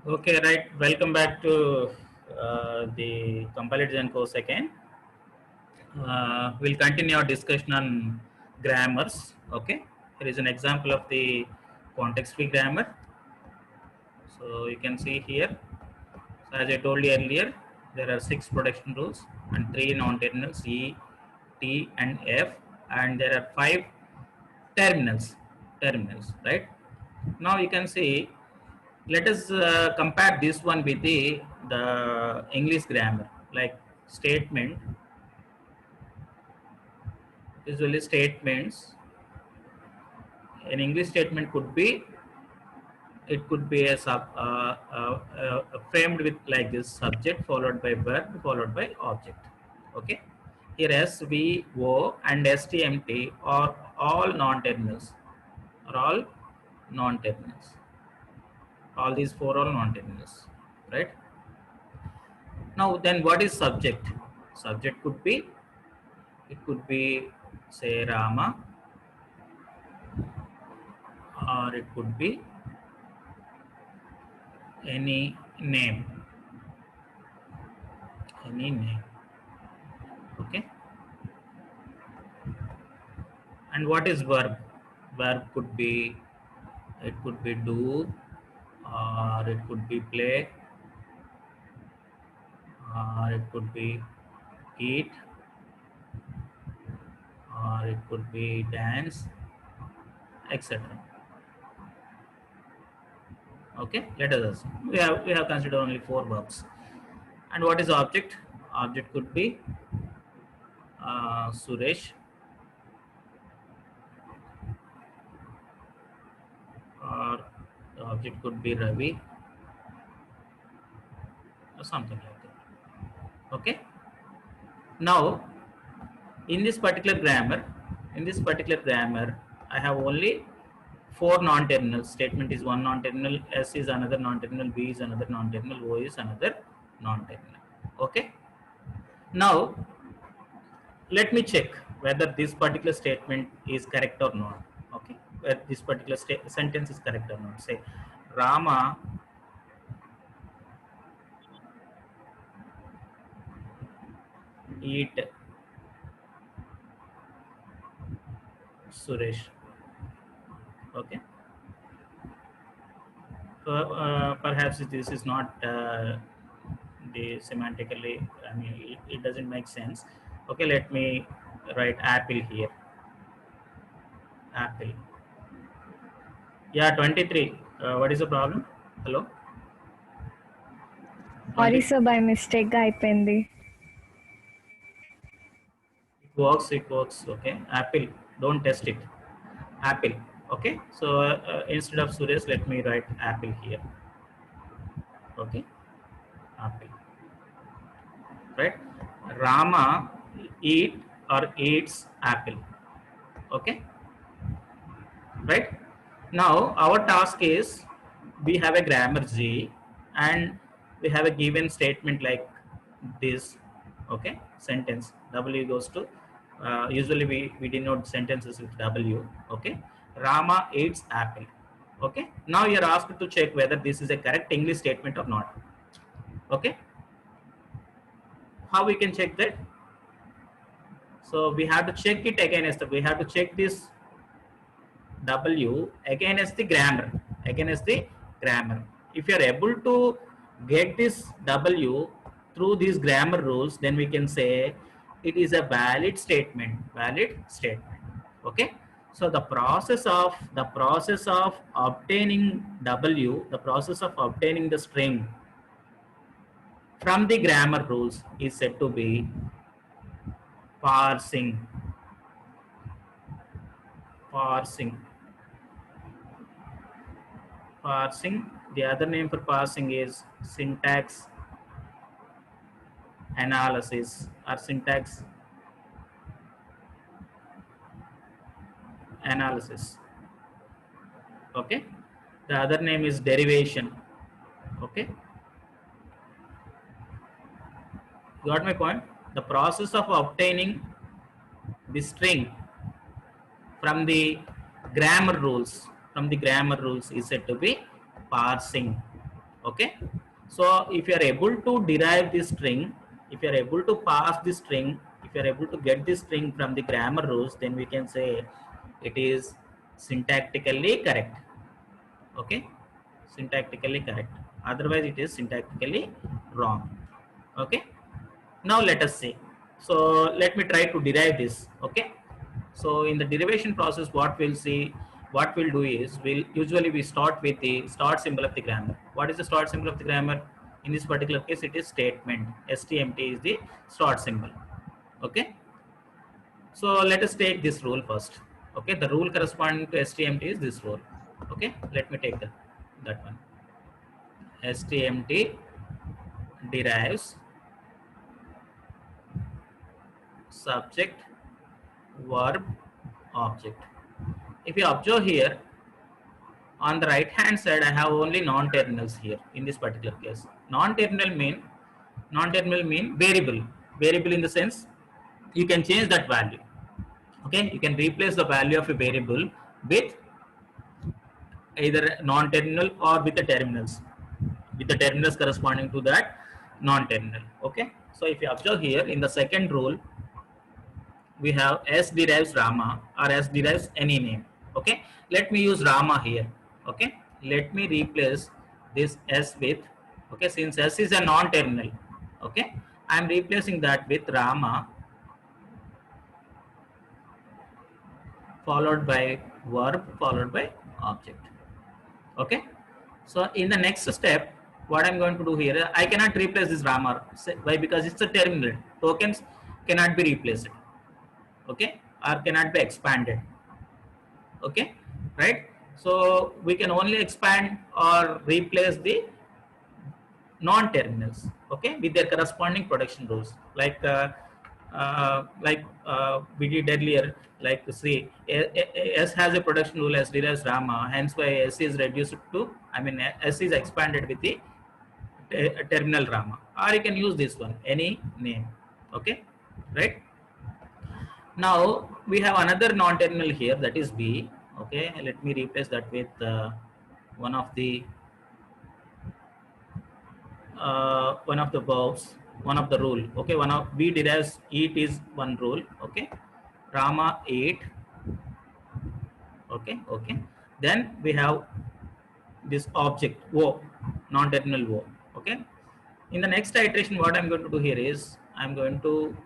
Okay, right. Welcome back to the comparative design course again. We'll continue our discussion on grammars. Okay, here is an example of the context-free grammar. So you can see here. So as I told you earlier, there are 6 production rules and 3 non-terminals E, T, and F, and there are 5 terminals. Terminals, right? Now you can see. Let us compare this one with the English grammar, like statement. Usually statements, an English statement could be, it could be a framed with like this: subject followed by verb followed by object. Okay, here S, V, O and STMT are all non-terminals, are all non-terminals. All these 4 are non-terminals, right? Now then what is subject? Subject could be, it could be say Rama, or it could be any name, any name. Okay. And what is verb? Verb could be, it could be do, or it could be play, or it could be eat, or it could be dance, etc. Okay, let us assume we have considered only 4 verbs. And what is object? Object could be Suresh, or the object could be Ravi, or something like that. Okay. Now in this particular grammar, I have only 4 non-terminals. Statement is one non-terminal, S is another non-terminal, B is another non-terminal, O is another non-terminal. Okay. Now let me check whether this particular statement is correct or not. Okay, whether this particular sentence is correct or not. Say Rama eat Suresh. Okay, so perhaps this is not the semantically, I mean it doesn't make sense. Okay, let me write apple here. Apple. Yeah, 23. What is the problem? Hello. Sorry 20. Sir by మిస్టేక్గా అయిపోయింది. It works, it works. Okay, apple, don't test it. Apple. Okay, so instead of Suresh, let me write apple here. Okay, apple, right? Rama eat or eats apple. Okay, right? Now our task is, we have a grammar G and we have a given statement like this. Okay, sentence W goes to, usually we denote sentences with W. Okay, Rama eats apple. Okay, now you're asked to check whether this is a correct English statement or not. Okay, how we can check that? So we have to check it against, we have to check this W against the grammar, against the grammar. If you are able to get this W through these grammar rules, then we can say it is a valid statement, valid statement. Okay, so the process of obtaining W, the process of obtaining the string from the grammar rules is said to be parsing. Parsing. Parsing. The other name for parsing is syntax analysis or syntax analysis. Okay. The other name is derivation. Okay. Got my point? The process of obtaining the string from the grammar rules, is said to be parsing. Okay. So if you are able to derive this string, if you are able to pass this string, if you are able to get this string from the grammar rules, then we can say it is syntactically correct. Okay, syntactically correct. Otherwise, it is syntactically wrong. Okay. Now let us see. So let me try to derive this. Okay. So in the derivation process, what we'll see, what we'll do is we start with the start symbol of the grammar. What is the start symbol of the grammar? In this particular case, it is statement. STMT is the start symbol. Okay. So let us take this rule first. Okay. The rule corresponding to STMT is this rule. Okay. Let me take that one. STMT derives subject verb object. If you observe here, on the right hand side I have only non-terminals here in this particular case. Non-terminal mean variable in the sense you can change that value. Okay, you can replace the value of a variable with either non-terminal or with the terminals corresponding to that non-terminal. Okay, so if you observe here in the second rule, we have S derives Rama or S derives any name. Okay, let me use Rama here. Okay, let me replace this S with, okay, since S is a non-terminal, okay, I am replacing that with Rama followed by verb followed by object. Okay, so in the next step, what I'm going to do here, I cannot replace this Rama. Why? Because it's a terminal. Tokens cannot be replaced. Okay, or cannot be expanded. Okay, right? So we can only expand or replace the non-terminals, okay, with their corresponding production rules, we did earlier. Like see, S has a production rule as derives Rama, hence why S is reduced to, I mean S is expanded with the terminal Rama, or you can use this one, any name. Okay, right? Now we have another non-terminal here, that is B. Okay, let me replace that with one of the verbs, one of the rule. Okay, one of B derives eat is one rule. Okay, Rama ate. Okay, okay. Then we have this object O, non-terminal O. Okay. In the next iteration, what I'm going to do here is I'm going to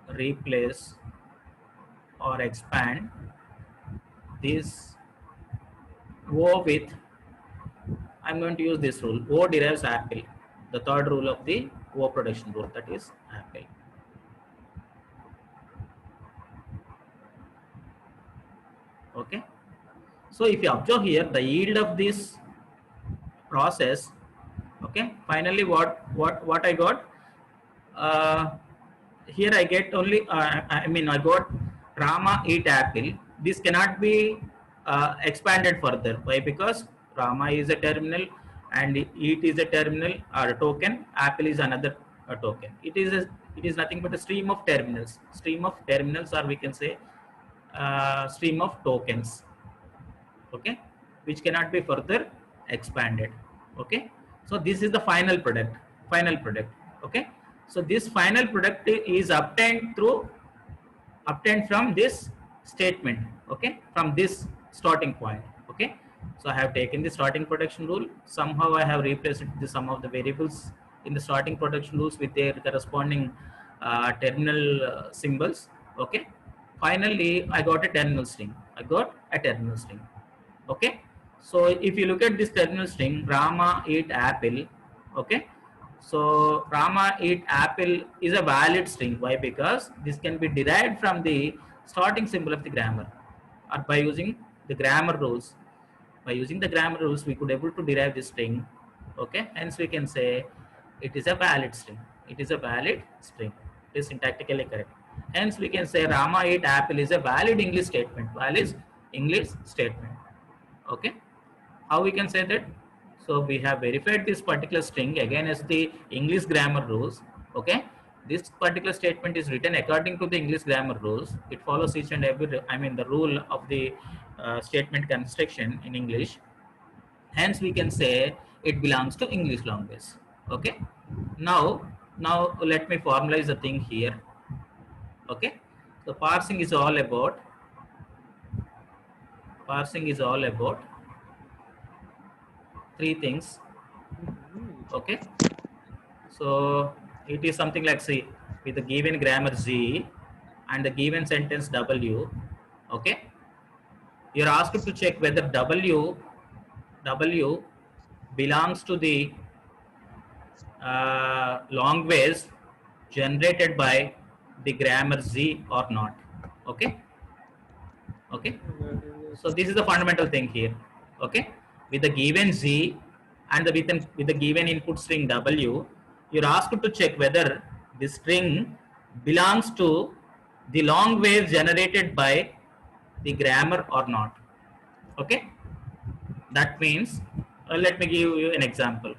replace or expand this O with, I'm going to use this rule. O derives apple, the third rule of the O production rule, that is apple. Okay. So if you observe here, the yield of this process, okay, finally what I got, here I get only, I got Rama eat apple. This cannot be expanded further. Why? Because Rama is a terminal and eat is a terminal or a token. Apple is another token. It is nothing but a stream of terminals. Stream of terminals, or we can say stream of tokens. Okay, which cannot be further expanded. Okay, so this is the final product. Okay, so this final product is obtained from this statement. Okay, from this starting point. Okay, so I have taken the starting production rule, somehow I have replaced the sum of the variables in the starting production rules with their corresponding terminal symbols. Okay, finally I got a terminal string. Okay, so if you look at this terminal string, Rama eat apple. Okay, so Rama eat apple is a valid string. Why? Because this can be derived from the starting symbol of the grammar, or by using the grammar rules. By using the grammar rules, we could able to derive this string. Okay, hence we can say it is a valid string. It is syntactically correct. Hence we can say Rama ate apple is a valid English statement. Okay, how we can say that? So we have verified this particular string again as the English grammar rules. Okay, this particular statement is written according to the English grammar rules. It follows each and every, the rule of the statement construction in English. Hence we can say it belongs to English language. Okay. Now let me formalize the thing here. Okay. So parsing is all about three things. Okay. So it is something like, see, with the given grammar Z and the given sentence W. Okay. You're asked to check whether W belongs to the language generated by the grammar Z or not. Okay. Okay. So this is the fundamental thing here. Okay. With the given Z and with the given input string W, you're asked to check whether the string belongs to the language generated by the grammar or not. Okay. That means, let me give you an example.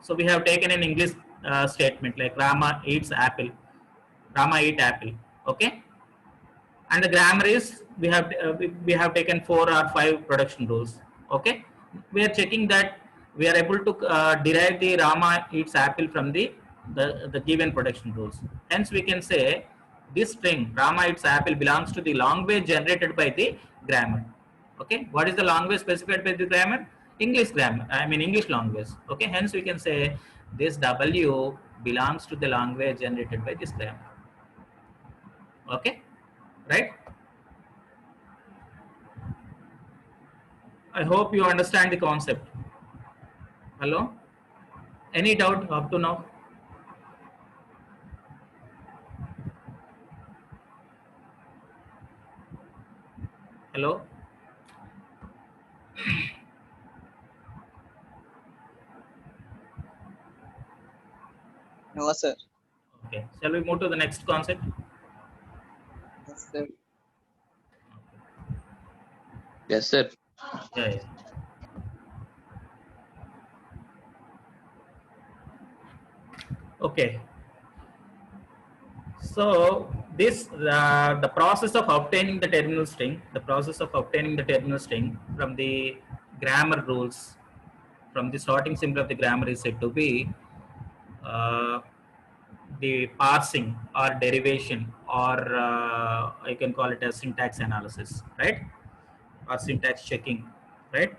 So we have taken an English statement like Rama eats apple, Rama eat apple. Okay. And the grammar is we have taken 4 or 5 production rules. Okay. We are checking that we are able to derive the Rama eats apple from the given production rules. Hence we can say this string Rama eats apple belongs to the language generated by the grammar. Okay. What is the language specified by the grammar? English grammar, I mean English language. Okay. Hence we can say this W belongs to the language generated by this grammar. Okay. Right. I hope you understand the concept. Hello? Any doubt up to now? Hello? No, sir. Okay. Shall we move to the next concept? Yes, sir. Yes, sir. Yeah. Okay. So this the process of obtaining the terminal string, from the grammar rules, from the starting symbol of the grammar is said to be uh, the parsing or derivation, or I can call it as syntax analysis, right? Or syntax checking, right?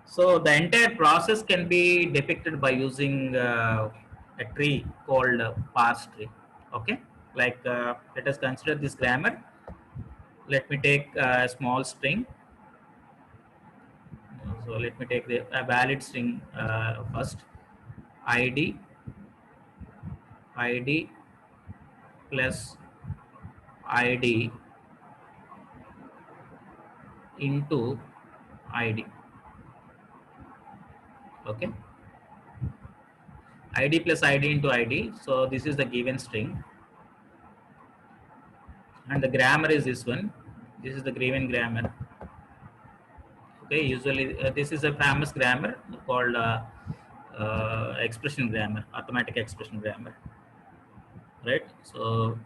So the entire process can be depicted by using a tree called parse tree. Okay, like let us consider this grammar. Let me take a small string. So let me take a valid string first. ID plus ID into ID. Okay, ID plus ID into ID. So this is the given string, and the grammar is this one. This is the given grammar. Okay, usually this is a famous grammar called expression grammar, arithmetic expression grammar, right? So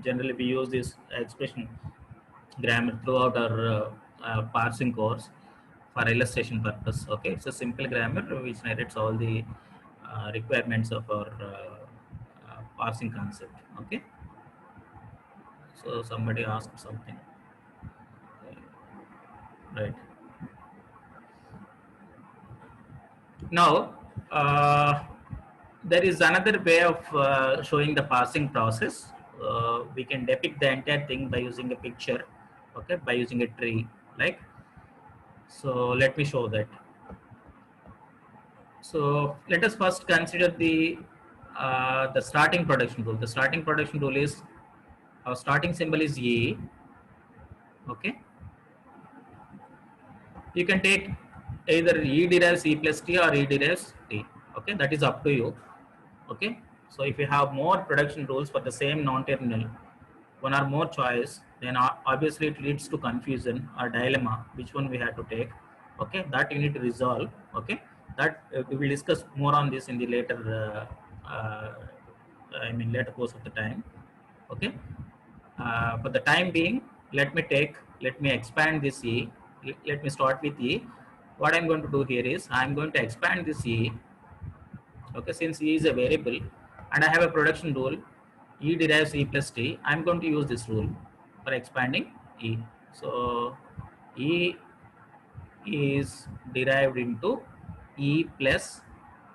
generally we use this expression grammar throughout our parsing course for illustration purpose. Okay, it's a simple grammar which narrates all the requirements of our parsing concept. Okay, so somebody asked something, right? Now there is another way of showing the parsing process. We can depict the entire thing by using a picture. Okay, by using a tree, like so. Let me show that. So let us first consider the starting production rule. The starting production rule is, our starting symbol is E. Okay, you can take either E derives E plus T or E derives T. Okay, that is up to you. Okay, so if you have more production rules for the same non-terminal, one or more choice, then obviously it leads to confusion or dilemma, which one we have to take. Okay, that you need to resolve. Okay, that we will discuss more on this in the later later course of the time. Okay, for the time being, let me expand this E. Let me start with E. what I'm going to do here is I'm going to expand this E. Okay, since E is a variable and I have a production rule, E derives E plus T, I'm going to use this rule for expanding E. So E is derived into E plus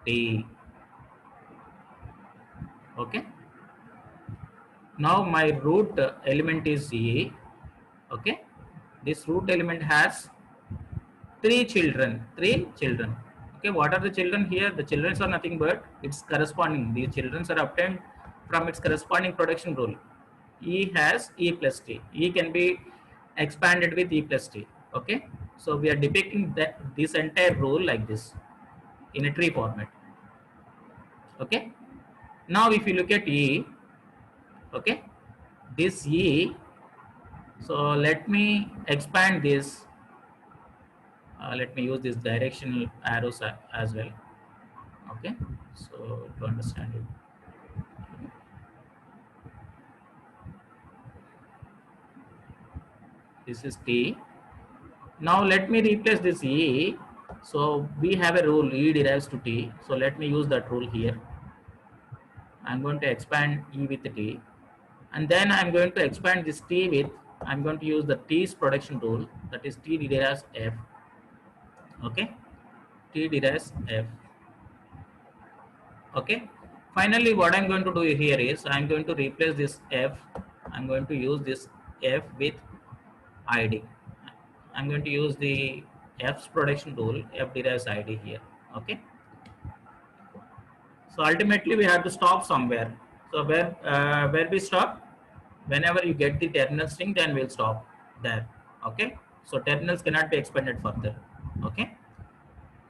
T. Okay. Now my root element is E. Okay. This root element has three children. Okay, what are the children here? The children are nothing but its corresponding. These children are obtained from its corresponding production rule. E has E plus T. E can be expanded with E plus T. Okay, so we are depicting that this entire rule like this in a tree format. Okay, now if you look at E, okay, this E. So let me expand this. Let me use this directional arrows as well. Okay, so to understand it, this is T. Now let me replace this E. So we have a rule E derives to T. So let me use that rule here. I'm going to expand E with T, and then I'm going to expand this T with, I'm going to use the T's production rule, that is T derives F. Okay, T derives F. Okay, finally what I'm going to do here is I'm going to replace this F. I'm going to use this F with ID. I'm going to use the F's production rule, F derives ID here. Okay, so ultimately we have to stop somewhere. So where we stop, whenever you get the terminal string, then we'll stop there. Okay, so terminals cannot be expanded further. Okay,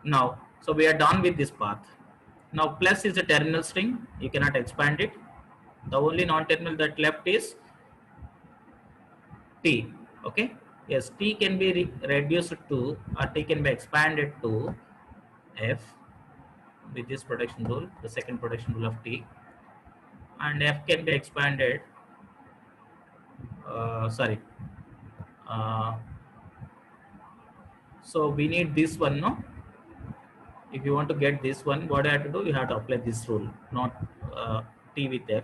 now so we are done with this path. Now plus is a terminal string, you cannot expand it. The only non-terminal that left is T. Okay, yes, T can be reduced to, or T can be expanded to F with this production rule, the second production rule of T, and F can be expanded, sorry, so we need this one, no? If you want to get this one, what I have to do, you have to apply this rule, not T with F.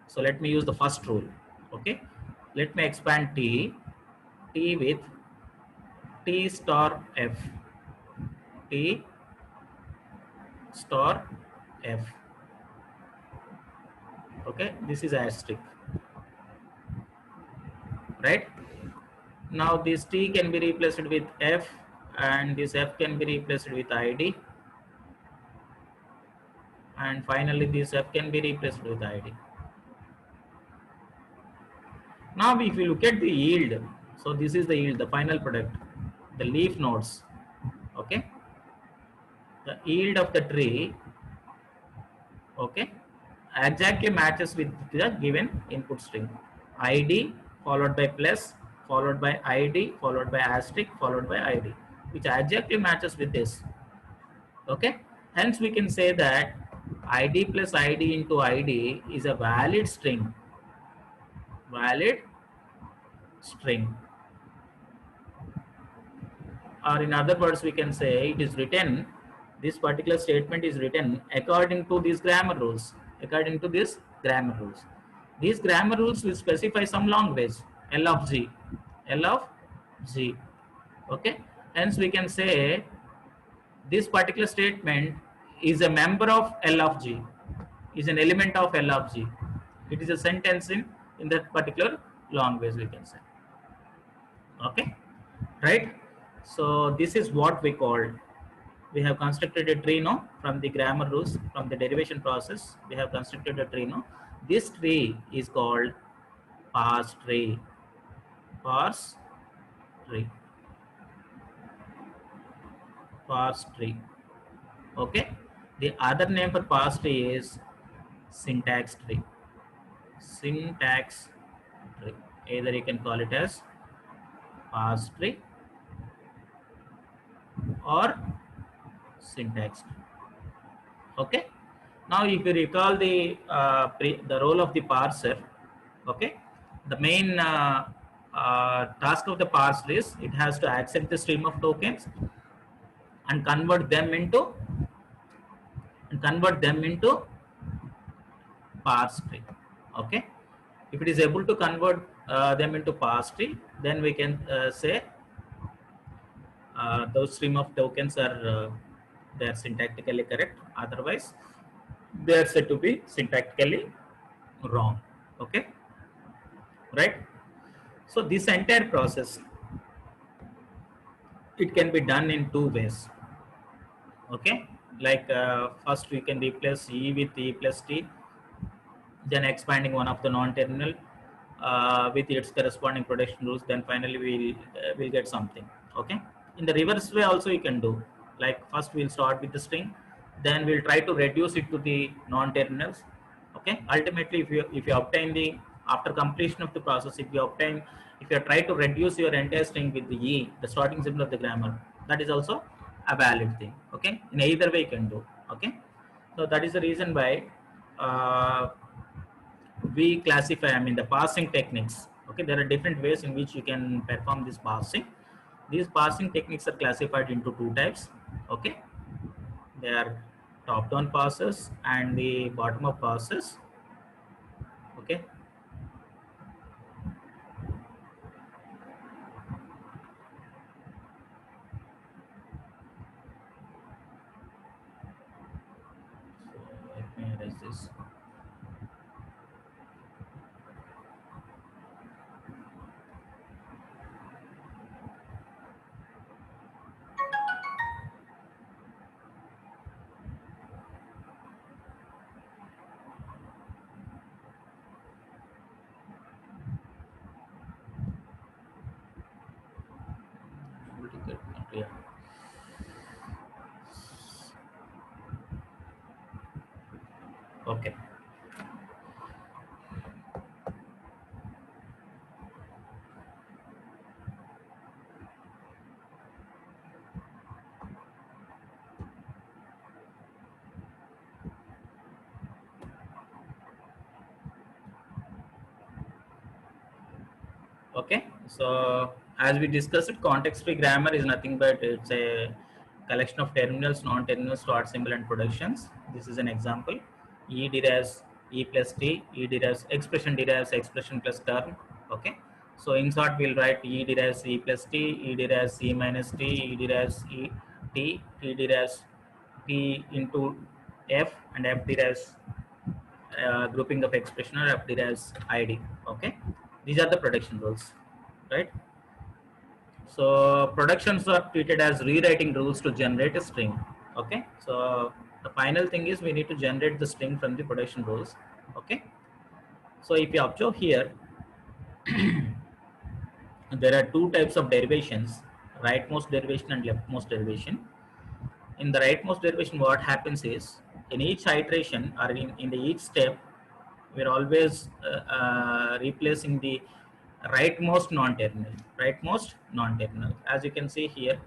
So let me use the first rule. Okay, let me expand T with T star F. T star F. Okay, this is asterisk, right? Now this T can be replaced with F, and this F can be replaced with ID, and finally this F can be replaced with ID. Now if you look at the yield, so this is the yield, the final product, the leaf nodes. Okay, the yield of the tree, okay, exactly matches with the given input string, ID followed by plus, followed by ID, followed by asterisk, followed by ID, which exactly matches with this. Okay, hence we can say that ID plus ID into ID is a valid string. Valid string, or in other words we can say it is written, this particular statement is written according to these grammar rules. According to these grammar rules, these grammar rules will specify some language, L of G, L of G. Okay, hence we can say this particular statement is a member of L of G, is an element of L of G. It is a sentence in that particular language, we can say. Okay, right? So this is what we called, we have constructed a tree now from the grammar rules, from the derivation process. We have constructed a tree now. This tree is called parse tree. Parse tree. Parse tree. Okay. The other name for parse tree is syntax tree. Syntax tree. Either you can call it as parse tree or syntax tree. Okay. Now, if you recall the role of the parser, okay, the main task of the parser is it has to accept the stream of tokens, and convert them into parse tree. Okay, if it is able to convert them into parse tree, then we can say those stream of tokens are they are syntactically correct. Otherwise, they are said to be syntactically wrong. Okay, right? So this entire process, it can be done in two ways. Okay, like first we can replace E with E plus T, then expanding one of the non-terminal with its corresponding production rules, then finally we'll get something. Okay, in the reverse way also you can do, like first we'll start with the string, then we'll try to reduce it to the non-terminals. Okay, ultimately if you obtain the, after completion of the process, if you try to reduce your entire string with the E, the starting symbol of the grammar, that is also a valid thing. Okay, in either way you can do. Okay, so that is the reason why uh, we classify, I mean, the parsing techniques. Okay, there are different ways in which you can perform this parsing. These parsing techniques are classified into two types. Okay, they are top down parsers and the bottom up parsers. Okay, so let me erase this. Yeah. Okay, okay, so as we discussed, context free grammar is nothing but it's a collection of terminals, non-terminals, start symbol and productions. This is an example. E derives E plus T, E derives expression, derives expression plus term. Okay, so in short we'll write E derives E plus T, E derives E minus T, E derives E T, T derives T into F, and F derives grouping of expression, or F derives ID. Okay, these are the production rules, right? So productions are treated as rewriting rules to generate a string. Okay, so the final thing is we need to generate the string from the production rules. Okay, so if you observe here, there are two types of derivations: rightmost derivation and leftmost derivation. In the rightmost derivation, what happens is, in each iteration or in the each step, we're always replacing the rightmost non-terminal, as you can see here.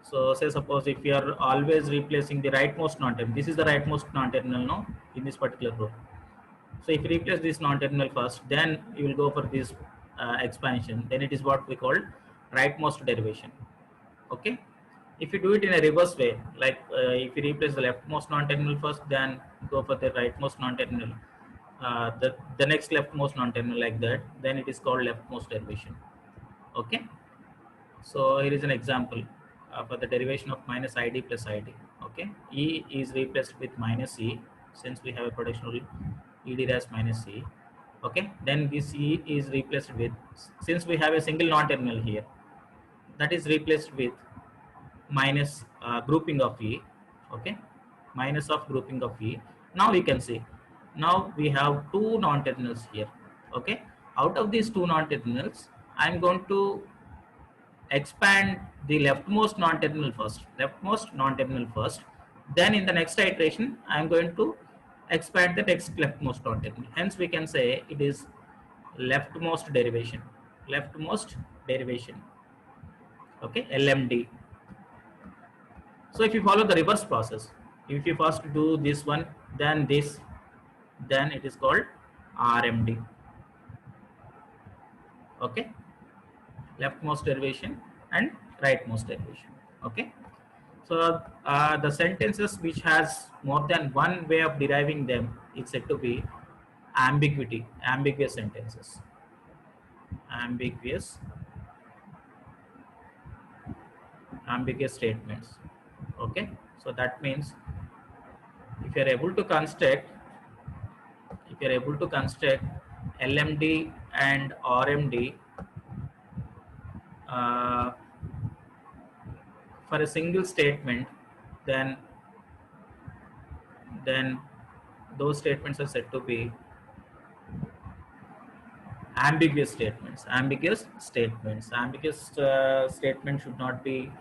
So say suppose if you are always replacing the rightmost non-terminal, this is the rightmost non-terminal now in this particular row. So if you replace this non-terminal first, then you will go for this expansion. Then it is what we call rightmost derivation. Okay. If you do it in a reverse way, like if you replace the leftmost non-terminal first, then go for the rightmost non-terminal, the next leftmost non-terminal, like that, then it is called leftmost derivation. Okay. So here is an example for the derivation of minus id plus id. Okay, e is replaced with minus e, since we have a production rule, ed as minus e. Okay, then this e is replaced with, since we have a single non-terminal here, that is replaced with minus grouping of e. Okay, minus of grouping of e. Now we can see, now we have two non-terminals here. Okay, out of these two non-terminals, I'm going to expand the leftmost non-terminal first, then in the next iteration I'm going to expand the next leftmost non-terminal. Hence we can say it is leftmost derivation. Leftmost derivation. Okay, LMD. So if you follow the reverse process, if you first do this one, then this, then it is called RMD. Okay, leftmost derivation and rightmost derivation. Okay, So the sentences which has more than one way of deriving them is said to be ambiguous sentences. Ambiguous statements. Okay, so that means if you are able to construct LMD and RMD uh, for a single statement, then those statements are said to be ambiguous statements. Ambiguous statements should not be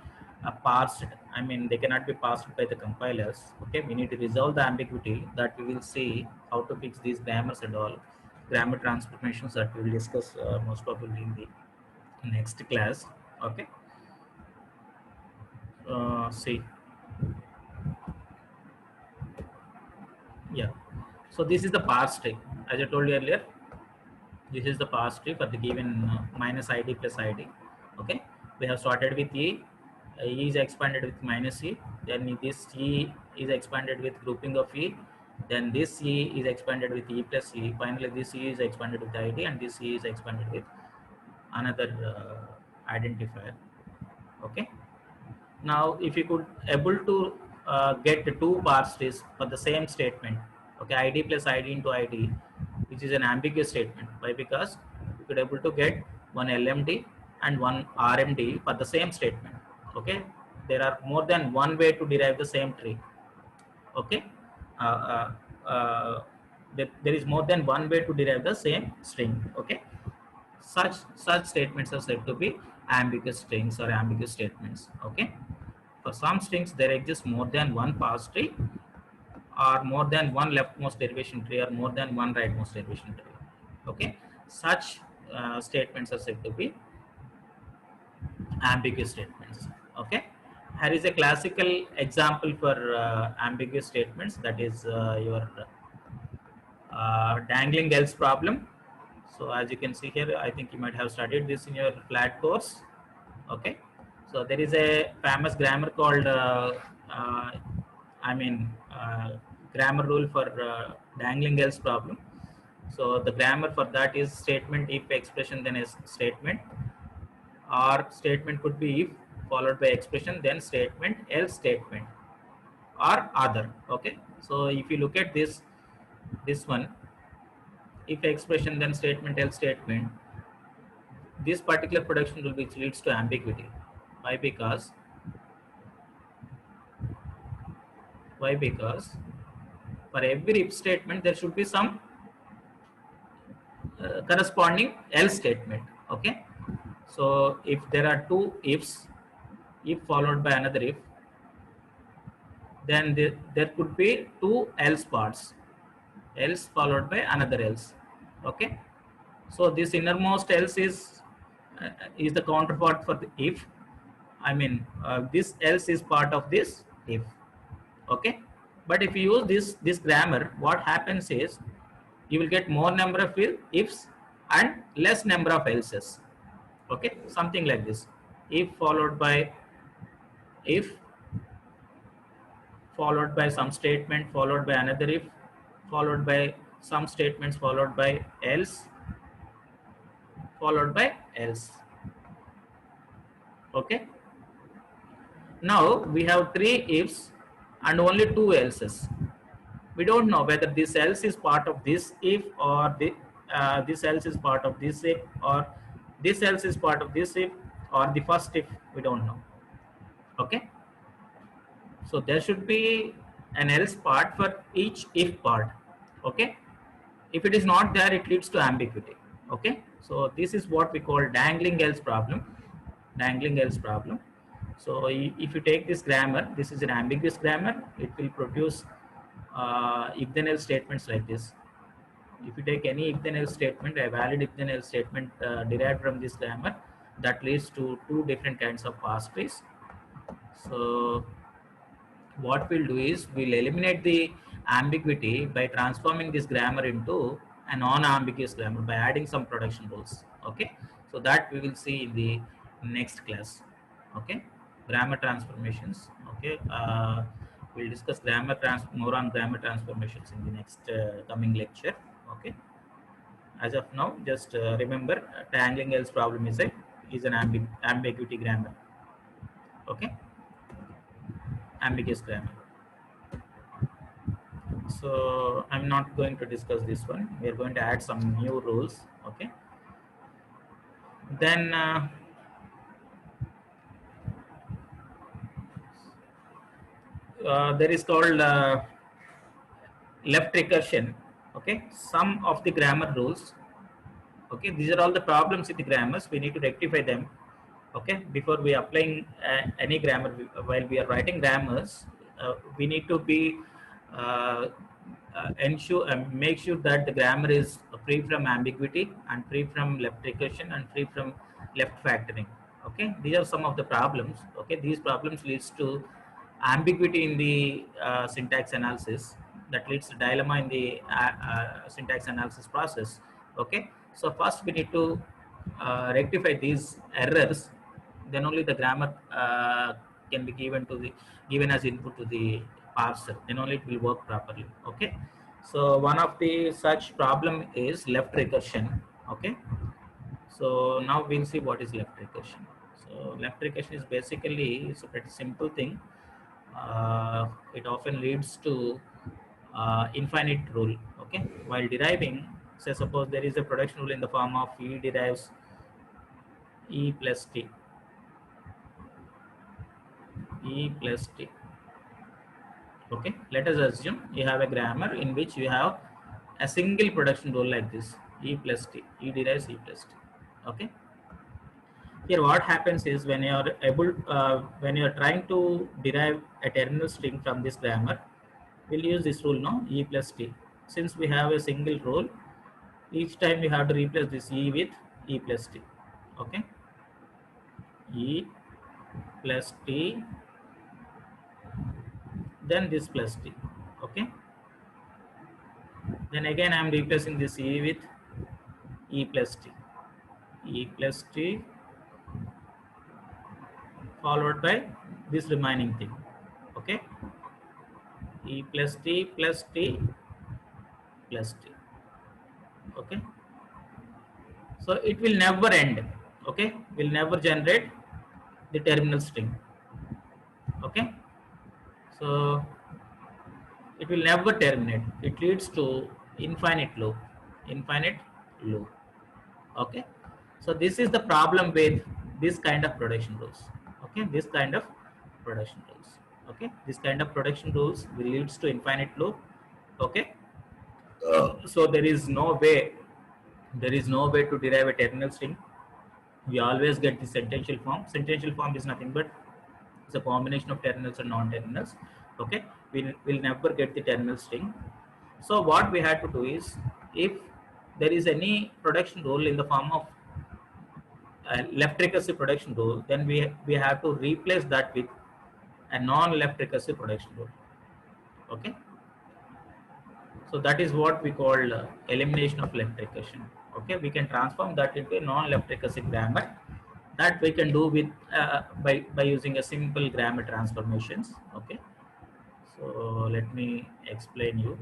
parsed. I mean, they cannot be parsed by the compilers. Okay, we need to resolve the ambiguity. That we will see how to fix these grammars and all grammar transformations that we will discuss most probably in the next class. Okay, see, yeah. So this is the parse tree, as I told you earlier. This is the parse tree for the given minus id plus id. Okay, we have started with e. E is expanded with minus e, then this e is expanded with grouping of e, then this e is expanded with e plus e, finally this e is expanded with id, and this e is expanded with another identifier. Okay, now if you could able to get the two parse trees for the same statement, okay, id plus id into id, which is an ambiguous statement. Why? Because you could able to get one LMD and one RMD for the same statement. Okay, there are more than one way to derive the same tree. Okay, uh, uh, uh, there is more than one way to derive the same string. Okay, such statements are said to be ambiguous strings or ambiguous statements. Okay, for some strings there exists more than one parse tree, or more than one leftmost derivation tree, or more than one rightmost derivation tree. Okay, such statements are said to be ambiguous statements. Okay, here is a classical example for ambiguous statements, that is your dangling else problem. So as you can see here, I think you might have studied this in your flat course. Okay, so there is a famous grammar called uh, I mean grammar rule for dangling else problem. So the grammar for that is statement if expression then is statement, or statement could be if followed by expression then statement else statement, or other. Okay, so if you look at this one, if expression then statement else statement, this particular production will, which leads to ambiguity. Why? Because for every if statement there should be some corresponding else statement. Okay, so if there are two ifs, if followed by another if, then there could be two else parts, else followed by another else. Okay, so this innermost else is the counterpart for the if. I mean this else is part of this if. Okay, but if you use this grammar, what happens is you will get more number of ifs and less number of elses. Okay, something like this: if followed by if, followed by some statement, followed by another if, followed by some statements, followed by else, followed by else. Okay, now we have three ifs and only two elses. We don't know whether this else is part of this if, or this else is part of this if, or this else is part of this if, or the first if. We don't know. Okay, so there should be an else part for each if part. Okay, if it is not there, it leads to ambiguity. Okay, so this is what we call dangling else problem. Dangling else problem. So if you take this grammar, this is an ambiguous grammar. It will produce if then else statements like this. If you take any if then else statement, a valid if then else statement derived from this grammar, that leads to two different kinds of parse trees. So what we'll do is we'll eliminate the ambiguity by transforming this grammar into a non-ambiguous grammar by adding some production rules. Okay, so that we will see in the next class. Okay, grammar transformations. Okay, we'll discuss more on grammar transformations in the next coming lecture. Okay, as of now, just remember, tangling else problem is an ambiguity grammar. Okay, ambiguous grammar. So I'm not going to discuss this one. We are going to add some new rules. Okay, then there is called left recursion. Okay, some of the grammar rules. Okay, these are all the problems with the grammars. We need to rectify them. Okay, before we applying any grammar, while we are writing grammars, we need to be uh, make sure that the grammar is free from ambiguity and free from left recursion and free from left factoring. Okay, these are some of the problems. Okay, these problems leads to ambiguity in the syntax analysis, that leads to dilemma in the syntax analysis process. Okay, so first we need to rectify these errors, then only the grammar can be given as input to the parser, then only it will work properly. Okay, so one of the such problem is left recursion. Okay, so now we'll see what is left recursion. So left recursion is basically, it's a pretty simple thing. It often leads to infinite rule. Okay, while deriving, say suppose there is a production rule in the form of E derives E plus T, E plus T. Okay, let us assume you have a grammar in which you have a single production rule like this, E plus T, E derives E plus T. Okay, here what happens is when you are when you are trying to derive a terminal string from this grammar, we'll use this rule, no, E plus T. Since we have a single rule, each time we have to replace this E with E plus T. Okay, E plus T, then this plus T. Okay, then again I am replacing this E with E plus T, E plus T, followed by this remaining thing. Okay, E plus T plus T plus T. Okay, so it will never end. Okay, will never generate the terminal string. Okay, so it will never terminate. It leads to infinite loop, infinite loop. Okay, so this is the problem with this kind of production rules. Okay, this kind of production rules. Okay, this kind of production rules will leads to infinite loop. Okay, so there is no way to derive a terminal string. We always get the sentential form. Sentential form is nothing but it's a combination of terminals and non-terminals. Okay, we will never get the terminal string. So what we had to do is, if there is any production rule in the form of left recursive production rule, then we have to replace that with a non-left recursive production rule. Okay, so that is what we call elimination of left recursion. Okay, we can transform that into a non-left recursive grammar. That we can do with by using a simple grammar transformations. Okay, so let me explain you.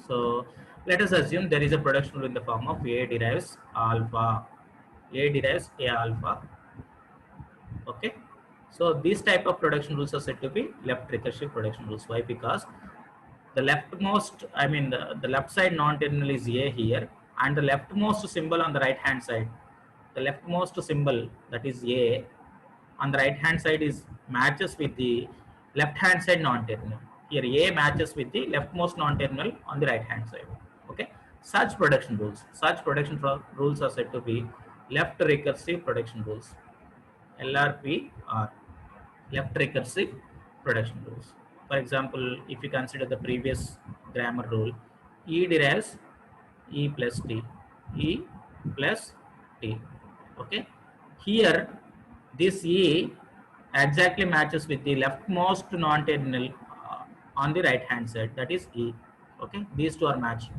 So let us assume there is a production rule in the form of A derives alpha, A derives A alpha. Okay, so these type of production rules are said to be left recursive production rules. Why? Because the leftmost, I mean the left side non-terminal is A here, and the leftmost symbol on the right hand side, the leftmost symbol, that is A, on the right hand side is matches with the left hand side non-terminal. Here A matches with the leftmost non-terminal on the right hand side. Okay, such production rules are said to be left recursive production rules, LRP or left recursive production rules. For example, if you consider the previous grammar rule, E derives E plus T, E plus T. Okay, here this E exactly matches with the leftmost non-terminal on the right hand side, that is E. Okay, these two are matching.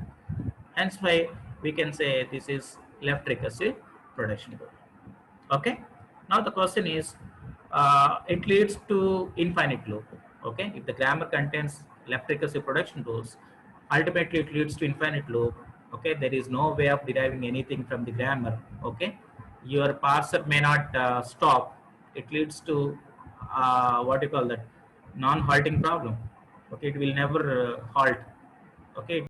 Hence why we can say this is left recursive production rule. Okay, now the question is, it leads to infinite loop. Okay, if the grammar contains left recursive production rules, ultimately it leads to infinite loop. Okay, there is no way of deriving anything from the grammar. Okay, your parser may not stop. It leads to what you call that non-halting problem. Okay, it will never halt. Okay,